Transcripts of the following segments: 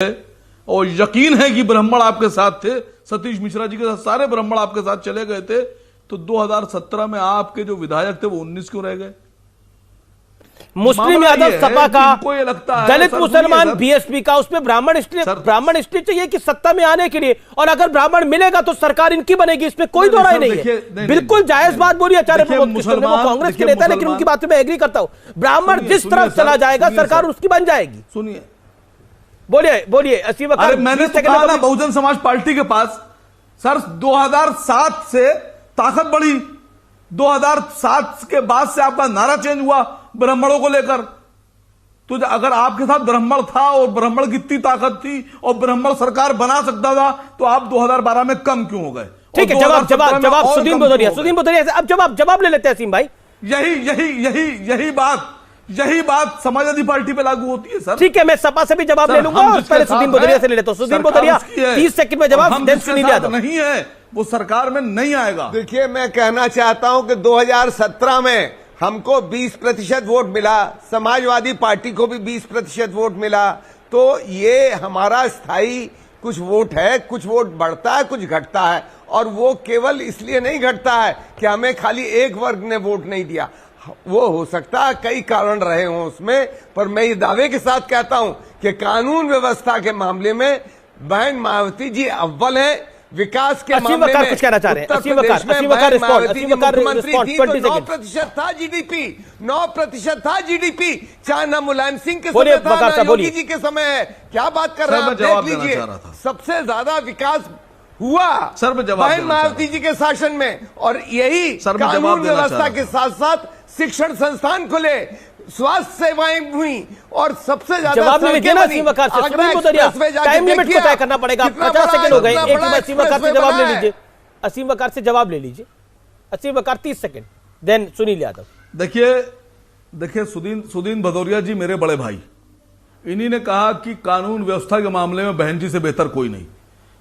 और यकीन है कि ब्राह्मण आपके साथ थे, सतीश मिश्रा जी के साथ सारे ब्राह्मण आपके साथ चले गए थे, तो 2017 में आपके जो विधायक थे वो 19 क्यों रह गए? मुस्लिम यादव सपा का, दलित मुसलमान बीएसपी का, उसमें ब्राह्मण हिस्ट्री चाहिए कि सत्ता में आने के लिए, और अगर ब्राह्मण मिलेगा तो सरकार इनकी बनेगी, इसमें कोई दो राय नहीं है। बिल्कुल जायज बात बोली आचार्य प्रमोद कृष्ण ने, वो कांग्रेस के नेता, लेकिन उनकी बात में मैं एग्री करता हूं। ब्राह्मण जिस तरफ चला जाएगा सरकार उसकी बन जाएगी। सुनिए, बोलिए असीम वकार। मैंने तो कहा ना, बहुजन समाज पार्टी के पास सर 2007 से ताकत बढ़ी, 2007 के बाद से आपका नारा चेंज हुआ ब्राह्मणों को लेकर। तो अगर आपके साथ ब्राह्मण था और ब्राह्मण की इतनी ताकत थी और ब्राह्मण सरकार बना सकता था, तो आप 2012 में कम क्यों हो गए? ठीक है, जवाब सुदीन बोधरिया से। अब जवाब ले लेते हैं असीम भाई। यही बात समाजवादी पार्टी पे लागू होती है सर। ठीक है, मैं सपा से भी जवाब ले लूंगा और पहले सुदीन बोधरिया से ले लेता हूं। सुदीन बोधरिया 30 सेकंड में जवाब, नहीं है वो सरकार में नहीं आएगा। देखिए, मैं कहना चाहता हूं कि 2017 में हमको 20% वोट मिला, समाजवादी पार्टी को भी 20% वोट मिला, तो ये हमारा स्थायी कुछ वोट है, कुछ वोट बढ़ता है, कुछ घटता है, और वो केवल इसलिए नहीं घटता है कि हमें खाली एक वर्ग ने वोट नहीं दिया। वो हो सकता है कई कारण रहे हों उसमें, पर मैं ये दावे के साथ कहता हूं कि कानून व्यवस्था के मामले में बहन मायावती जी अव्वल है। विकास के मामले में कुछ कहना चाह रहे हैं उत्तर प्रदेश में बहन मायावती जी मुख्यमंत्री थी तो 9% था जीडीपी, 9% था जीडीपी, चाहे न मुलायम सिंह के समय था न योगी जी के समय है। क्या बात कर रहे हैं आप? देख लीजिए, सबसे ज्यादा विकास हुआ बहन मायावती जी के शासन में, और यही कानून व्यवस्था के साथ साथ शिक्षण संस्थान खुले, स्वास्थ्य सेवाएं हुई, और सबसे ज्यादा जवाब में देना सीमाकार से। टाइम लिमिट को तय करना पड़ेगा। 50 सेकंड हो गए, एक बार सीमाकार से जवाब ले लीजिए। असीम वकार से जवाब ले लीजिए। असीम वकार 30 सेकंड, देन सुनील यादव। देखिए सुदीन भदौरिया जी मेरे बड़े भाई, इन्हीं ने कहा कि कानून व्यवस्था के मामले में बहन जी से बेहतर कोई नहीं,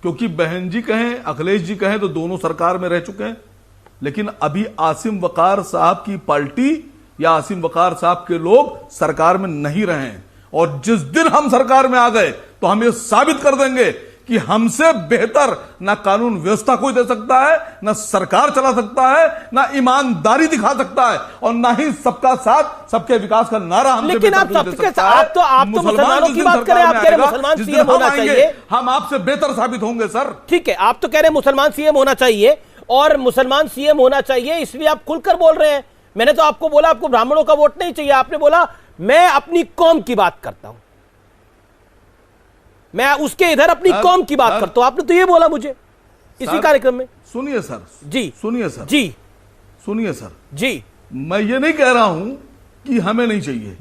क्योंकि बहन जी कहें अखिलेश जी कहें तो दोनों सरकार में रह चुके हैं, लेकिन अभी आसिम वकार साहब की पार्टी या आसिम वकार साहब के लोग सरकार में नहीं रहे हैं, और जिस दिन हम सरकार में आ गए तो हम ये साबित कर देंगे कि हमसे बेहतर ना कानून व्यवस्था कोई दे सकता है, ना सरकार चला सकता है, ना ईमानदारी दिखा सकता है, और ना ही सबका साथ सबके विकास का नारा हमसे लेकिन आप तो मुसलमानों की बात करें, आप कह रहे मुसलमान सीएम होना चाहिए, हम आपसे बेहतर साबित होंगे सर। ठीक है, आप तो कह रहे मुसलमान सीएम होना चाहिए, और मुसलमान सीएम होना चाहिए इसलिए आप खुलकर बोल रहे हैं। मैंने तो आपको बोला आपको ब्राह्मणों का वोट नहीं चाहिए, आपने बोला मैं अपनी कौम की बात करता हूं, मैं उसके इधर अपनी कौम की बात करता हूं। आपने तो ये बोला मुझे इसी कार्यक्रम में। सुनिए सर जी, सुनिए सर जी, सुनिए सर जी, मैं ये नहीं कह रहा हूं कि हमें नहीं चाहिए।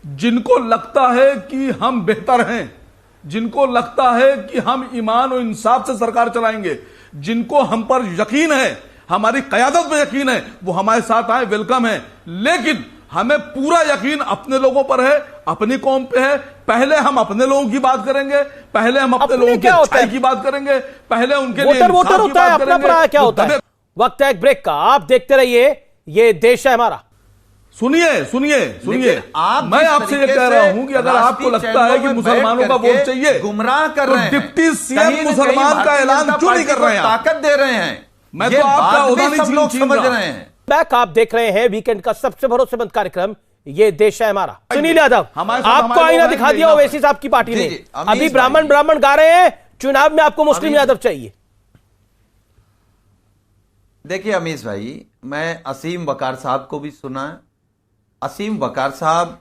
जिनको लगता है कि हम बेहतर हैं, जिनको लगता है कि हम ईमान और इंसाफ से सरकार चलाएंगे, जिनको हम पर यकीन है, हमारी कयादत पे यकीन है, वो हमारे साथ आए, वेलकम है। लेकिन हमें पूरा यकीन अपने लोगों पर है, अपनी कौम पे है। पहले हम अपने लोगों की बात करेंगे, पहले हम अपने लोगों की अच्छाई की बात करेंगे, पहले उनके लिए इंसाफ की बात करेंगे। क्या होता है? वक्त है एक ब्रेक का, आप देखते रहिए, ये देश है हमारा। सुनिए मैं आपसे ये कह रहा हूं कि अगर आपको लगता है कि मुसलमानों का वोट चाहिए, गुमराह कर रहे हैं, डिप्टी सीएम मुसलमान का ऐलान क्यों नहीं कर रहे हैं? ताकत दे रहे हैं। मैं तो आपका ओहदा सब लोग समझ रहे हैं। बैक आप देख रहे हैं वीकेंड का सबसे भरोसेमंद कार्यक्रम, ये देश है हमारा। सुनील यादव, आपको आईना दिखा दिया ओवैसी साहब की पार्टी ने। अभी ब्राह्मण गा रहे हैं, चुनाव में आपको मुस्लिम यादव चाहिए। देखिए अमीश भाई, मैं असीम वकार साहब को भी सुना है। असीम वकार साहब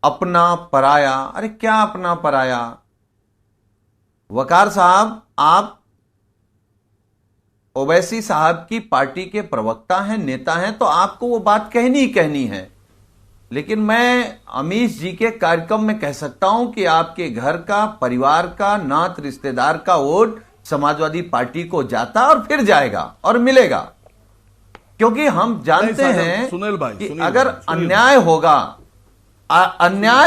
अपना पराया, अरे क्या अपना पराया? वकार साहब, आप ओवैसी साहब की पार्टी के प्रवक्ता हैं, नेता हैं, तो आपको वो बात कहनी ही कहनी है। लेकिन मैं अमीश जी के कार्यक्रम में कह सकता हूं कि आपके घर का, परिवार का, नात रिश्तेदार का वोट समाजवादी पार्टी को जाता और फिर जाएगा और मिलेगा, क्योंकि हम जानते हैं कि अगर अन्याय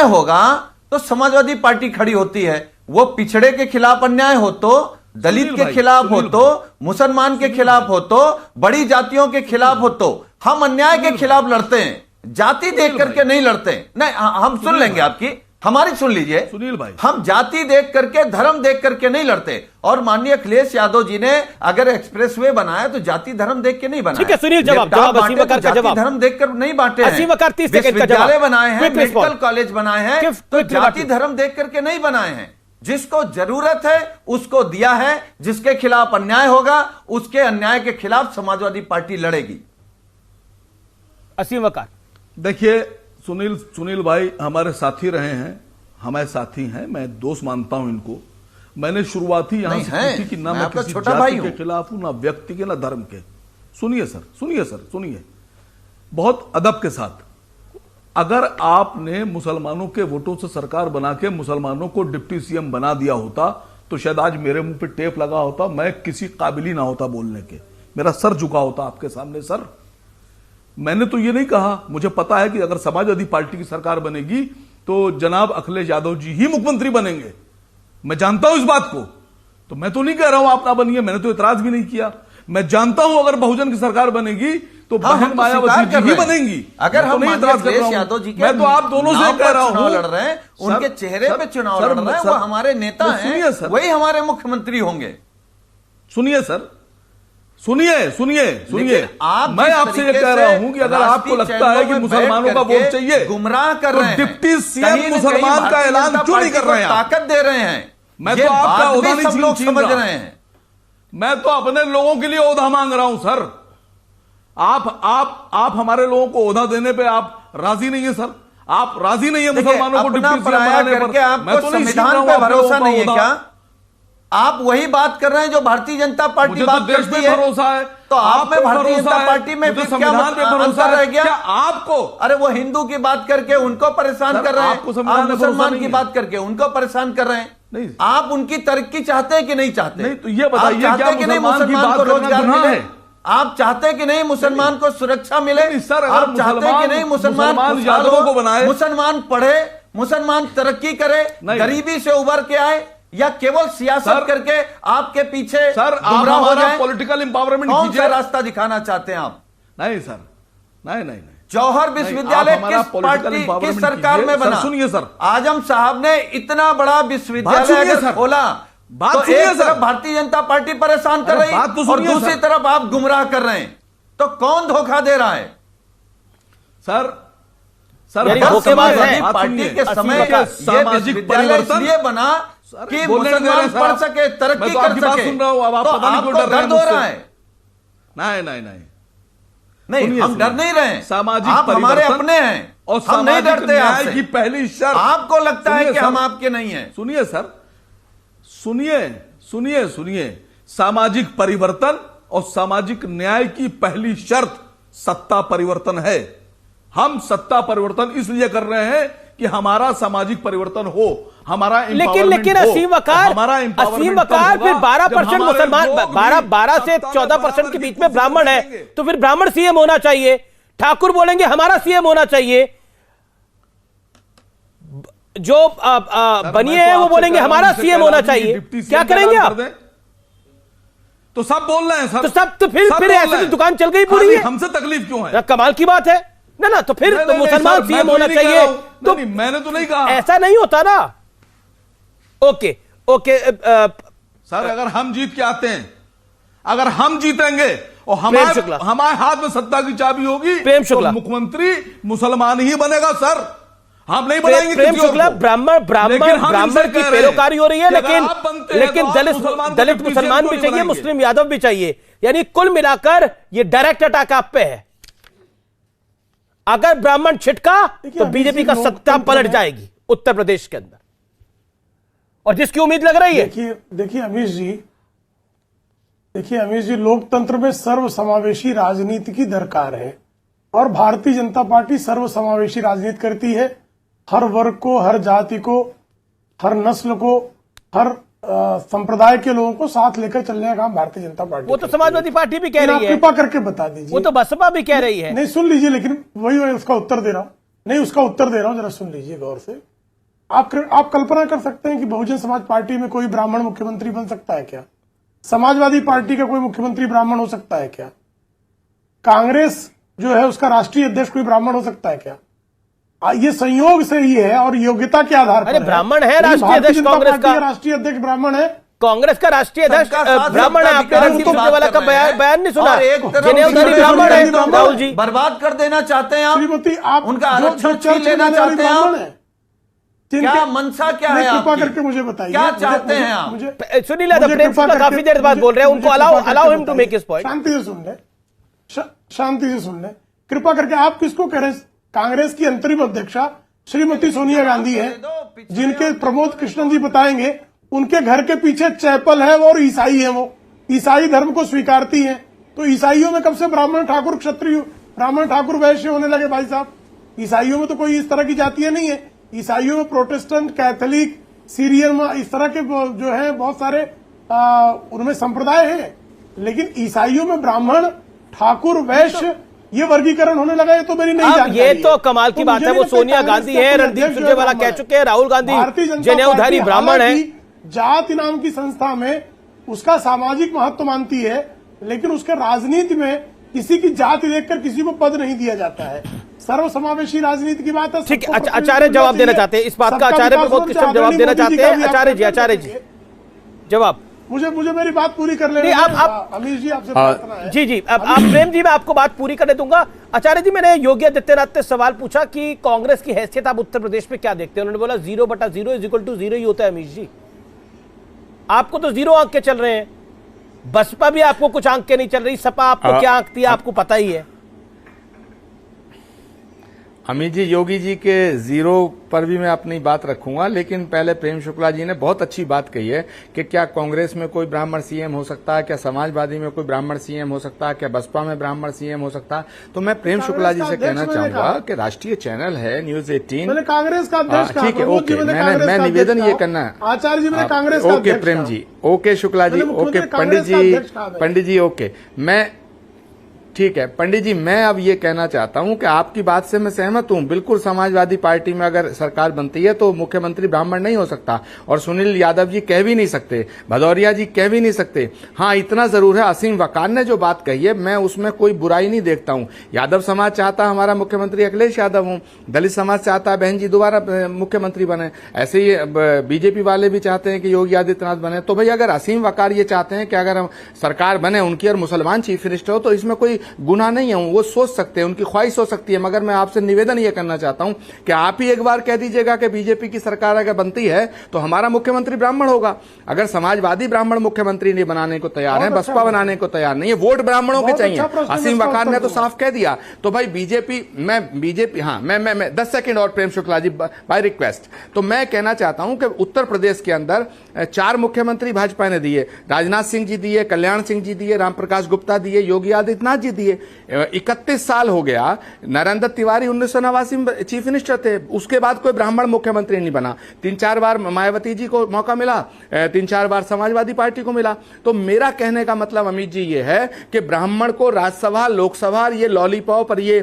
होगा तो समाजवादी पार्टी खड़ी होती है। वो पिछड़े के खिलाफ अन्याय हो तो, दलित के खिलाफ हो तो, मुसलमान के खिलाफ हो तो, बड़ी जातियों के खिलाफ हो तो, हम अन्याय के खिलाफ लड़ते हैं, जाति देख करके नहीं लड़ते हैं। नहीं, हम सुन लेंगे आपकी, हमारी सुन लीजिए सुनील भाई, हम जाति देख करके, धर्म देख करके नहीं लड़ते। और माननीय अखिलेश यादव जी ने अगर एक्सप्रेसवे बनाया तो जाति धर्म देख के नहीं बनाया। ठीक है सुनील, जवाब असीम वकार का जवाब। धर्म देखकर नहीं बांटे हैं। असीम वकार 30 सेकंड का जवाब। विश्वविद्यालय बनाए हैं, मेडिकल कॉलेज बनाए हैं, तो जाति धर्म देख करके नहीं बनाए हैं। जिसको जरूरत है उसको दिया है। जिसके खिलाफ अन्याय होगा उसके अन्याय के खिलाफ समाजवादी पार्टी लड़ेगी। असीम वकार, देखिए सुनील भाई हमारे साथी रहे हैं, हमारे साथी हैं, मैं दोस्त मानता हूं इनको। मैंने शुरुआती यहां से की थी कि ना मैं किसी जाति के खिलाफ हूं, ना व्यक्ति के, ना धर्म के। सुनिए सर, सुनिए बहुत अदब के साथ। अगर आपने मुसलमानों के वोटों से सरकार बना के मुसलमानों को डिप्टी सीएम बना दिया होता तो शायद आज मेरे मुंह पे टेप लगा होता, मैं किसी काबिल ही ना होता बोलने के, मेरा सर झुका होता आपके सामने। सर मैंने तो ये नहीं कहा, मुझे पता है कि अगर समाजवादी पार्टी की सरकार बनेगी तो जनाब अखिलेश यादव जी ही मुख्यमंत्री बनेंगे, मैं जानता हूं इस बात को। तो मैं तो नहीं कह रहा हूं आप ना बनिए, मैंने तो इतराज भी नहीं किया। मैं जानता हूं अगर बहुजन की सरकार बनेगी तो बहन मायावती जी ही बनेंगी। अगर हम अखिलेश यादव जी के, मैं तो आप दोनों से कह रहा हूं, लड़ रहे हैं, उनके चेहरे पे चुनाव लड़ रहे हैं, वो हमारे नेता हैं, वही हमारे मुख्यमंत्री होंगे। सुनिए सर, सुनिए आप मैं आपसे ये कह रहा हूं कि अगर आपको लगता है कि मुसलमानों का वोट चाहिए, गुमराह कर रहे हैं, डिप्टी सीएम मुसलमान का ऐलान क्यों नहीं कर रहे हैं? ताकत दे रहे हैं। मैं तो आपका ओहदा नहीं समझ रहे हैं। मैं तो अपने लोगों के लिए ओहदा मांग रहा हूं सर। आप हमारे लोगों को ओहदा देने पे आप राजी नहीं है सर? आप राजी नहीं है मुसलमानों को डिप्टी सीएम बनाने पर? मैं तो संविधान पे भरोसा नहीं है क्या? आप वही बात कर रहे हैं जो भारतीय जनता पार्टी बात करती है। भरोसा है तो आप में भारतीय जनता पार्टी में फिर क्या अंतर रह गया? आपको अरे वो हिंदू की बात करके उनको परेशान कर रहे हैं, आप मुसलमान की बात करके उनको परेशान कर रहे हैं। नहीं, आप उनकी तरक्की चाहते हैं कि नहीं चाहते? नहीं, तो ये बताइए क्या कि नहीं मुसलमान को रोजगार मिले? आप चाहते कि नहीं मुसलमान को सुरक्षा मिले? सर आप चाहते कि नहीं मुसलमान यादवों को बनाए, मुसलमान पढ़े, मुसलमान तरक्की करे, गरीबी से उभर के आए, या केवल सियासत करके आपके पीछे सर गुमराह हो जाए? पॉलिटिकल एम्पावरमेंट कौन सा रास्ता दिखाना चाहते हैं आप? नहीं सर, नहीं। जौहर विश्वविद्यालय किस पार्टी की सरकार में बना? सुनिए सर, आजम साहब ने इतना बड़ा विश्वविद्यालय अगर खोला तो एक तरफ भारतीय जनता पार्टी परेशान कर रही और दूसरी तरफ आप गुमराह कर रहे हैं, तो कौन धोखा दे रहा है? सर पार्टी के समय का सामाजिक परिवर्तन ये बना कि मुसलमान पढ़ सके, तरक्की कर सके, सुन रहा हूं, अब आप तो पता नहीं क्यों आपको डर रहे दर्द हो रहा है? नहीं, हम डर नहीं रहे। सामाजिक आप हमारे अपने हैं और हम नहीं डरते आपसे। की पहली शर्त, आपको लगता है कि हम आपके नहीं हैं। सुनिए सर, सुनिए, सामाजिक परिवर्तन और सामाजिक न्याय की पहली शर्त सत्ता परिवर्तन है। हम सत्ता परिवर्तन इसलिए कर रहे हैं कि हमारा सामाजिक परिवर्तन हो, हमारा लेकिन असीम वकार फिर 12% मुसलमान, 12 से 14% के बीच में ब्राह्मण है, तो फिर ब्राह्मण सीएम होना चाहिए। ठाकुर बोलेंगे हमारा सीएम होना चाहिए, जो बनिए हैं वो बोलेंगे हमारा सीएम होना चाहिए। क्या करेंगे आप? तो सब बोल रहे हैं सर, तो फिर ऐसे दुकान चल गई पूरी है। हमसे तकलीफ क्यों है? कमाल की बात है ना। तो फिर तो मुसलमान सीएम होना चाहिए। तो मैंने तो नहीं कहा, ऐसा नहीं होता ना। ओके सर, अगर हम जीत के आते हैं, अगर हम जीतेंगे और हमारे हाथ में सत्ता की चाबी होगी, प्रेम शुक्ला, तो मुख्यमंत्री मुसलमान ही बनेगा सर, हम नहीं बनाएंगे। प्रेम शुक्ला, ब्राह्मण की पैरोकारी हो रही है, लेकिन दलित मुसलमान भी चाहिए, मुस्लिम यादव भी चाहिए। यानी कुल मिलाकर ये डायरेक्ट अटैक आप पे है। अगर ब्राह्मण छिटका तो बीजेपी का सत्ता पलट जाएगी उत्तर प्रदेश के अंदर, और जिसकी उम्मीद लग रही है। देखिए अमीश जी, लोकतंत्र में सर्वसमावेशी राजनीति की दरकार है, और भारतीय जनता पार्टी सर्वसमावेशी राजनीति करती है। हर वर्ग को, हर जाति को, हर नस्ल को, हर संप्रदाय के लोगों को साथ लेकर चलने का काम भारतीय जनता पार्टी। वो तो समाजवादी पार्टी भी कह रही है, कृपा करके बता दीजिए। वो तो बसपा भी कह रही है। नहीं, सुन लीजिए, लेकिन वही मैं उसका उत्तर दे रहा हूं। नहीं, उसका उत्तर दे रहा हूं, जरा सुन लीजिए गौर से। आप कल्पना कर सकते हैं कि बहुजन समाज पार्टी में कोई ब्राह्मण मुख्यमंत्री बन सकता है क्या? समाजवादी पार्टी का कोई मुख्यमंत्री ब्राह्मण हो सकता है क्या? कांग्रेस जो है उसका राष्ट्रीय अध्यक्ष कोई ब्राह्मण हो सकता है क्या? ये संयोग से ही है और योग्यता के आधार पर। अरे ब्राह्मण है राष्ट्रीय अध्यक्ष कांग्रेस का, राष्ट्रीय अध्यक्ष ब्राह्मण है, कांग्रेस का राष्ट्रीय अध्यक्ष ब्राह्मण है। आपने रणदीप सुरजेवाला का बयान नहीं सुना? जनेऊधारी ब्राह्मण है राहुल जी। बर्बाद कर देना चाहते हैं आप, श्रीमती आप उनका आरक्षण छीन लेना चाहते हैं आप। क्या मंशा क्या है कृपा आपकी? करके मुझे बताइए, क्या चाहते हैं आप? सुनील यादव प्रेम शुक्ला काफी देर बाद बोल रहे हैं, उनको allow him to make his point. शांति से सुन ले, शांति से सुन ले। कृपा करके आप किसको कह रहे हैं? कांग्रेस की अंतरिम अध्यक्षा श्रीमती सोनिया गांधी है, जिनके प्रमोद कृष्णन जी बताएंगे, उनके घर के पीछे चैपल है और ईसाई है, वो ईसाई धर्म को स्वीकारती हैं। तो ईसाइयों में कब से ब्राह्मण ठाकुर क्षत्रिय, ब्राह्मण ठाकुर वैश्य होने लगे भाई साहब? ईसाइयों में तो कोई इस तरह की जातियां नहीं है। ईसाइयों में प्रोटेस्टेंट, कैथोलिक, सीरियन, इस तरह के जो है बहुत सारे उनमें संप्रदाय हैं, लेकिन ईसाइयों में ब्राह्मण, ठाकुर, वैश्य ये वर्गीकरण होने लगा। ये तो मेरी नहीं जानकारी ये तो कमाल की बात है। वो सोनिया गांधी है, रणदीप सुरजेवाला कह चुके हैं, राहुल गांधी जनेऊधारी ब्राह्मण है। जाति नाम की संस्था में उसका सामाजिक महत्व मानती है, लेकिन उसके राजनीति में किसी की जाति देखकर किसी को पद नहीं दिया जाता है। सर्वसमावेशी राजनीति की बात है। ठीक है, आचार्य जवाब देना चाहते हैं इस बात का। आचार्य प्रमोद कृष्ण जवाब देना चाहते हैं। आचार्य जी जवाब। मुझे मेरी बात पूरी कर लेने। आप अमीश जी आपसे प्रार्थना है। जी अब आप प्रेम जी, मैं आपको बात पूरी करने दूंगा। आचार्य जी, मैंने योगी आदित्यनाथ से सवाल पूछा कि कांग्रेस की हैसियत आप उत्तर प्रदेश में क्या देखते हैं? उन्होंने बोला 0/0 = 0 ही होता है। अमीश जी, आपको तो 0 आंक के चल रहे हैं, बसपा भी आपको कुछ आंक के नहीं चल रही, सपा आपको क्या आंकती है आपको पता ही है। अमित जी, योगी जी के 0 पर भी मैं अपनी बात रखूंगा, लेकिन पहले प्रेम शुक्ला जी ने बहुत अच्छी बात कही है कि क्या कांग्रेस में कोई ब्राह्मण सीएम हो सकता है, क्या समाजवादी में कोई ब्राह्मण सीएम हो सकता है, क्या बसपा में ब्राह्मण सीएम हो सकता है? तो मैं प्रेम शुक्ला जी से कहना चाहूंगा कि राष्ट्रीय चैनल है न्यूज 18, मैंने कांग्रेस का अध्यक्ष कहा। ठीक है, ओके, मैं निवेदन ये करना है। आचार्य जी मैंने कांग्रेस का okay Prem ji, okay Shukla ji, okay पंडित जी, ओके, मैं ठीक है पंडित जी, मैं अब ये कहना चाहता हूं कि आपकी बात से मैं सहमत हूं। बिल्कुल, समाजवादी पार्टी में अगर सरकार बनती है तो मुख्यमंत्री ब्राह्मण नहीं हो सकता, और सुनील यादव जी कह भी नहीं सकते, भदौरिया जी कह भी नहीं सकते। हाँ, इतना जरूर है, असीम वकार ने जो बात कही है मैं उसमें कोई बुराई नहीं देखता हूं। यादव समाज चाहता है हमारा मुख्यमंत्री अखिलेश यादव हूं, दलित समाज चाहता है बहन जी दोबारा मुख्यमंत्री बने, ऐसे ही बीजेपी वाले भी चाहते हैं कि योगी आदित्यनाथ बने। तो भाई अगर असीम वकार ये चाहते हैं कि अगर हम सरकार बने उनकी और मुसलमान चीफ मिनिस्टर हो, तो इसमें कोई गुनाह नहीं है, वो सोच सकते हैं, उनकी ख्वाहिश हो सकती है। मगर मैं आपसे निवेदन ये करना चाहता हूं कि आप ही एक बार कह दीजिएगा कि बीजेपी की सरकार अगर बनती है तो हमारा मुख्यमंत्री ब्राह्मण होगा। अगर समाजवादी ब्राह्मण मुख्यमंत्री नहीं बनाने को तैयार है, बसपा बनाने को तैयार नहीं है, वोट ब्राह्मणों के चाहिए, असीम वकार ने तो साफ कह दिया। तो भाई बीजेपी हाँ, मैं 10 सेकंड और प्रेम शुक्ला जी बाय रिक्वेस्ट। तो मैं कहना चाहता हूं कि उत्तर प्रदेश के अंदर 4 मुख्यमंत्री भाजपा ने दिए, राजनाथ सिंह जी दिए, कल्याण सिंह जी दिए, रामप्रकाश गुप्ता दिए, योगी आदित्यनाथ जी दिए। 31 साल हो गया, नरेंद्र तिवारी 1989 में चीफ मिनिस्टर थे, उसके बाद कोई ब्राह्मण मुख्यमंत्री नहीं बना। 3-4 बार मायावती जी को मौका मिला, 3-4 बार समाजवादी पार्टी को मिला। तो मेरा कहने का मतलब अमित जी ये है कि ब्राह्मण को राज्यसभा, लोकसभा, ये लॉलीपॉप और ये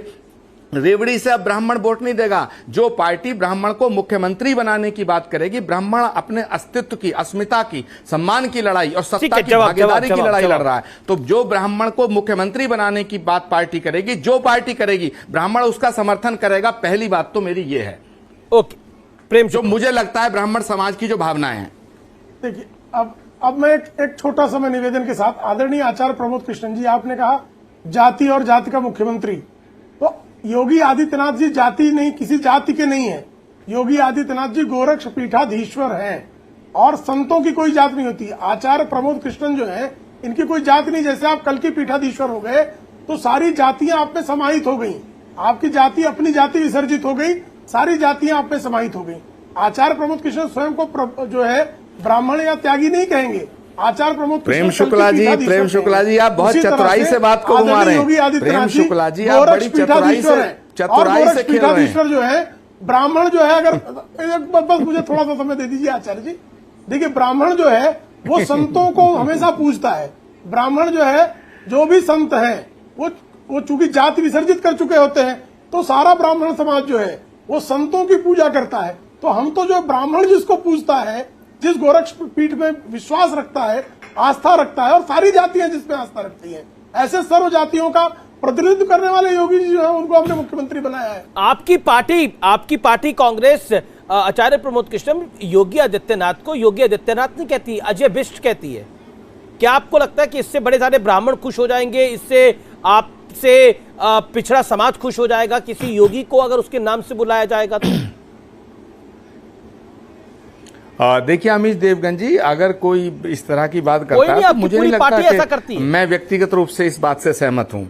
रेवड़ी से अब ब्राह्मण वोट नहीं देगा। जो पार्टी ब्राह्मण को मुख्यमंत्री बनाने की बात करेगी, ब्राह्मण अपने अस्तित्व की, अस्मिता की, सम्मान की लड़ाई और सत्ता की भागीदारी की लड़ाई लड़ रहा है। तो जो ब्राह्मण को मुख्यमंत्री बनाने की बात पार्टी करेगी, जो पार्टी करेगी, ब्राह्मण उसका समर्थन करेगा। पहली बात तो मेरी ये है। ओके प्रेम, जो मुझे लगता है ब्राह्मण समाज की जो भावनाएं हैं। देखिए, अब मैं एक छोटा सा निवेदन के साथ, आदरणीय आचार्य प्रमोद कृष्णन जी, आपने कहा जाति और जाति का मुख्यमंत्री, तो योगी आदित्यनाथ जी जाति नहीं, किसी जाति के नहीं है। योगी आदित्यनाथ जी गोरक्ष पीठाधीश्वर हैं और संतों की कोई जात नहीं होती। आचार्य प्रमोद कृष्णन जो है, इनकी कोई जाति नहीं। जैसे आप कल की पीठाधीश्वर हो गए तो सारी जातियां आप में समाहित हो गई, आपकी जाति, अपनी जाति विसर्जित हो गई, सारी जातियां आप में समाहित हो गई। आचार्य प्रमोद कृष्णन स्वयं को जो है ब्राह्मण या त्यागी नहीं कहेंगे। आचार्य प्रमोद प्रेम शुक्ला जी, आप बहुत चतुराई से बात को घुमा रहे हैं। प्रेम शुक्ला जी, आप बड़ी चतुराई से खेल रहे हैं। जो है ब्राह्मण जो है, अगर बस मुझे थोड़ा सा समय दे दीजिए आचार्य जी। देखिए, ब्राह्मण जो है वो संतों को हमेशा पूजता है। ब्राह्मण जो है, जो भी संत हैं, वो चूंकि जाति विसर्जित कर चुके होते हैं, तो सारा ब्राह्मण समाज जो है वो संतों की पूजा करता है। तो हम तो जो ब्राह्मण जिसको पूजता है, जिस गोरक्ष पीठ में विश्वास रखता है, आस्था रखता है, और सारी जातियां जिसमें आस्था रखती हैं, ऐसे सर्व जातियों का प्रतिनिधित्व करने वाले योगी जी जो है उनको हमने मुख्यमंत्री बनाया है। आपकी पार्टी कांग्रेस आचार्य प्रमोद कृष्णम योगी आदित्यनाथ को योगी आदित्यनाथ नहीं कहती, अजय बिष्ट कहती है। क्या आपको लगता है कि इससे बड़े सारे ब्राह्मण खुश हो जाएंगे, इससे आपसे पिछड़ा समाज खुश हो जाएगा किसी योगी को अगर उसके नाम से बुलाया जाएगा तो? देखिए अमीश देवगन जी, अगर कोई इस तरह की बात करता है तो मुझे नहीं लगता कि मैं व्यक्तिगत रूप से इस बात से सहमत हूं।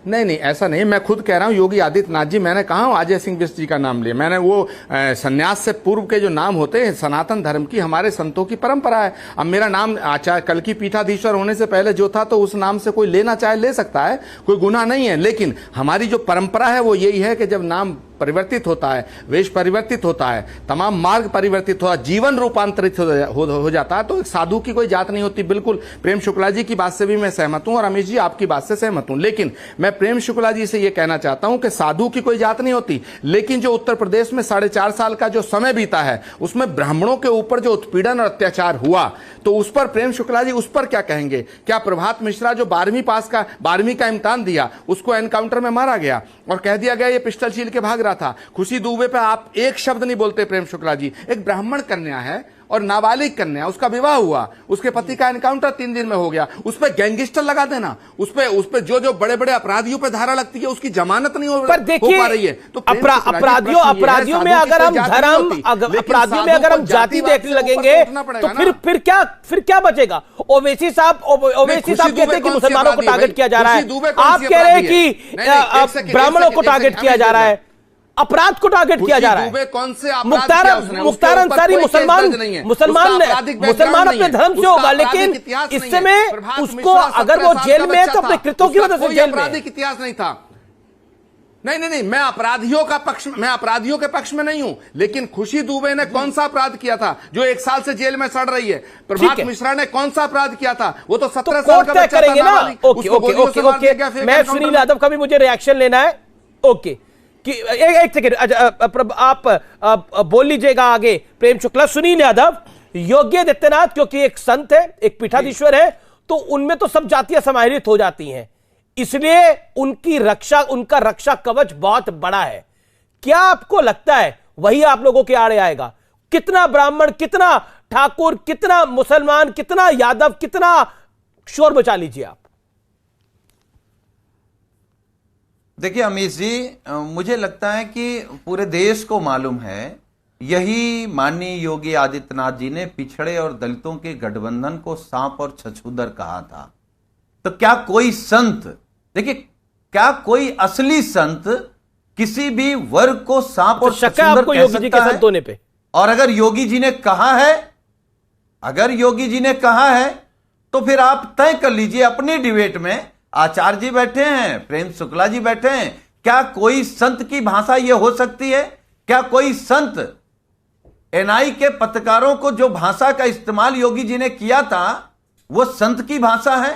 नहीं, ऐसा नहीं। मैं खुद कह रहा हूं योगी आदित्यनाथ जी, मैंने कहा अजय सिंह बिष्ट जी का नाम लिया। मैंने वो सन्यास से पूर्व के जो नाम होते हैं सनातन धर्म की हमारे संतों की परंपरा है। अब मेरा नाम आचार्य कल की पीठाधीश्वर होने से पहले जो था तो उस नाम से कोई लेना चाहे ले सकता है, कोई गुनाह नहीं है। लेकिन हमारी जो परंपरा है वो यही है कि जब नाम परिवर्तित होता है, वेश परिवर्तित होता है, तमाम मार्ग परिवर्तित होता है, जीवन रूपांतरित हो जाता है, तो एक साधु की कोई जात नहीं होती। बिल्कुल प्रेम शुक्ला जी की बात से भी मैं सहमत हूं और अमीश जी आपकी बात से सहमत हूं। लेकिन मैं प्रेम शुक्ला जी से यह कहना चाहता हूं कि साधु की कोई जात नहीं होती। लेकिन जो उत्तर प्रदेश में 4.5 साल का जो समय बीता है उसमें ब्राह्मणों के ऊपर जो उत्पीड़न और अत्याचार हुआ, तो उस पर प्रेम शुक्ला जी उस पर क्या कहेंगे? क्या प्रभात मिश्रा जो 12वीं का इम्तिहान दिया उसको एनकाउंटर में मारा गया और कह दिया गया ये पिस्टल छील के भाग रहा था? खुशी दुबे पे आप एक शब्द नहीं बोलते प्रेम शुक्ला जी। एक ब्राह्मण कन्या है और नाबालिग कन्या, उसका विवाह हुआ, उसके पति का एनकाउंटर 3 दिन में हो गया, उस पर गैंगस्टर लगा देना, उस पे जो बड़े बड़े अपराधियों पे धारा लगती है उसकी जमानत नहीं हो पा रही है। तो अपराधियों में अगर हम धर्म, अपराधियों में अगर हम जाति देखने लगेंगे तो फिर क्या बचेगा? ओवैसी साहब कहते हैं कि मुसलमानों को टारगेट किया जा रहा है, आप कह रहे हैं कि ब्राह्मणों को टारगेट किया जा रहा है, अपराध को टारगेट किया जा रहा है। कौन से मुख्तार अंसारी मुसलमान अपने धर्म से होगा, लेकिन इस समय उसको अगर वो जेल में है तो अपने कृत्यों की वजह से जेल में है। इतिहास नहीं था। नहीं, मैं अपराधियों के पक्ष में नहीं हूं। लेकिन खुशी दुबे ने कौन सा अपराध किया था जो 1 साल से जेल में सड़ रही है? प्रभात मिश्रा ने कौन सा अपराध किया था? वो तो 17 साल का बच्चा करेंगे ना। ओके, मैं सुनील यादव का भी मुझे रिएक्शन लेना है। ओके कि एक सेकेंड आप बोल लीजिएगा आगे। प्रेम शुक्ला, सुनील यादव, योगी आदित्यनाथ क्योंकि एक संत है, एक पीठाधीश्वर है, तो उनमें तो सब जातियां समाहित हो जाती हैं, इसलिए उनका रक्षा कवच बहुत बड़ा है। क्या आपको लगता है वही आप लोगों के आड़े आएगा? कितना ब्राह्मण, कितना ठाकुर, कितना मुसलमान, कितना यादव, कितना शोर बचा लीजिए आप। देखिए अमीश जी, मुझे लगता है कि पूरे देश को मालूम है, यही माननीय योगी आदित्यनाथ जी ने पिछड़े और दलितों के गठबंधन को सांप और छछूदर कहा था। तो क्या कोई संत, देखिए क्या कोई असली संत किसी भी वर्ग को सांप और छछूदर कह सकता है? और अगर योगी जी ने कहा है तो फिर आप तय कर लीजिए अपनी डिबेट में। आचार्य जी बैठे हैं, प्रेम शुक्ला जी बैठे हैं, क्या कोई संत की भाषा यह हो सकती है? क्या कोई संत एनआई के पत्रकारों को जो भाषा का इस्तेमाल योगी जी ने किया था वो संत की भाषा है?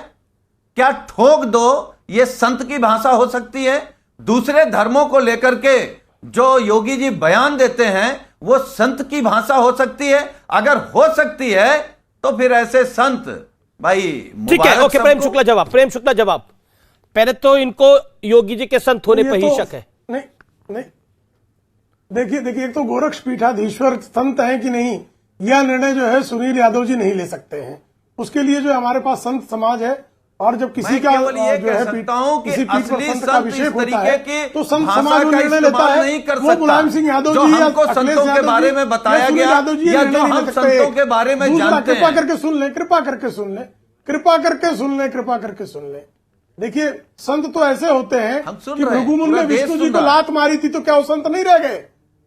क्या ठोक दो ये संत की भाषा हो सकती है? दूसरे धर्मों को लेकर के जो योगी जी बयान देते हैं वो संत की भाषा हो सकती है? अगर हो सकती है तो फिर ऐसे संत भाई ठीक है। ओके, प्रेम शुक्ला जवाब। पहले तो इनको योगी जी के संत होने पर ही शक है। नहीं, देखिए एक तो गोरक्ष पीठाधीश्वर संत है कि नहीं, यह निर्णय जो है सुनील यादव जी नहीं ले सकते हैं। उसके लिए जो हमारे पास संत समाज है, और जब किसी का जो है किसी पीठ पर संत का अभिषेक होता है तो संत समाज जो निर्णय लेता है वो मुलायम सिंह यादव जी या संतों के बारे में बताया गया या जो हम संतों के बारे में जानते हैं। कृपा करके सुन ले। देखिए संत तो ऐसे होते हैं कि भृगुमुनि ने विष्णु जी को लात मारी थी तो क्या वो संत नहीं रह गए?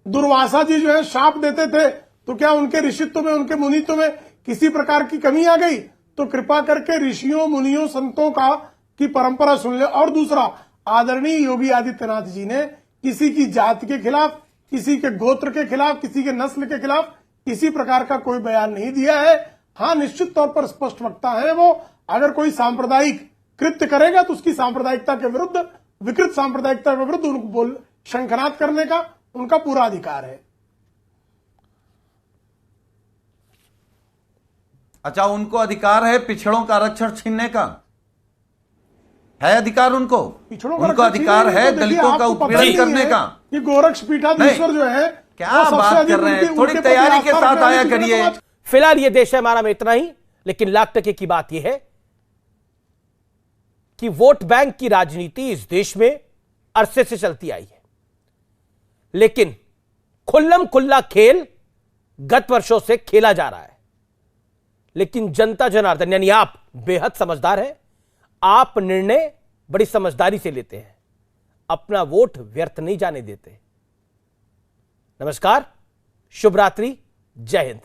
दुर्वासा जी जो है शाप देते थे तो क्या उनके ऋषित्व में, उनके मुनित्व में किसी प्रकार की कमी आ गई? तो कृपा करके ऋषियों, मुनियों, संतों की परंपरा सुन ले। और दूसरा, आदरणीय योगी आदित्यनाथ जी ने किसी की जाति के खिलाफ, किसी के गोत्र के खिलाफ, किसी के नस्ल के खिलाफ किसी प्रकार का कोई बयान नहीं दिया है। हाँ, निश्चित तौर पर स्पष्ट वक्ता है वो। अगर कोई सांप्रदायिक कृत्य करेगा तो उसकी सांप्रदायिकता के विरुद्ध, विकृत सांप्रदायिकता के विरुद्ध उनको शंखनाद करने का उनका पूरा अधिकार है। अच्छा, उनको अधिकार है पिछड़ों का आरक्षण छीनने का? है अधिकार उनको, पिछड़ों का उनको अधिकार है दलितों का उत्पीड़न करने का। कि गोरक्ष पीठाधीश्वर जो है क्या बात कर रहे हैं, थोड़ी तैयारी के साथ आया करिए। फिलहाल ये देश है हमारा में इतना ही, लेकिन लाख टके की बात यह है कि वोट बैंक की राजनीति इस देश में अरसे से चलती आई है, लेकिन खुल्लम खुल्ला खेल गत वर्षों से खेला जा रहा है। लेकिन जनता जनार्दन यानी आप बेहद समझदार हैं, आप निर्णय बड़ी समझदारी से लेते हैं, अपना वोट व्यर्थ नहीं जाने देते। नमस्कार, शुभ रात्रि, जय हिंद।